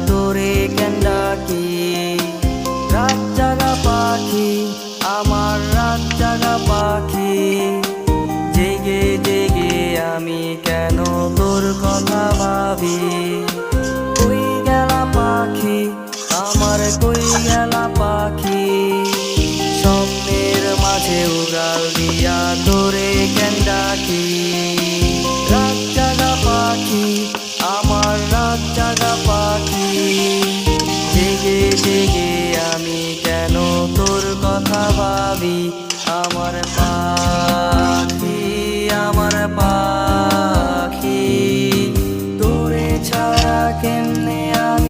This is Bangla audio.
তোরে কেন ডাকি। রাত জাগা পাখি আমার রাত জাগা পাখি, জেগে জেগে আমি কেন তোর কথা ভাবি। কই গেলা পাখি আমার কই গেলা পাখি, স্বপ্নের মাঝে উড়াল দিয়া তোরে কেন ডাকি।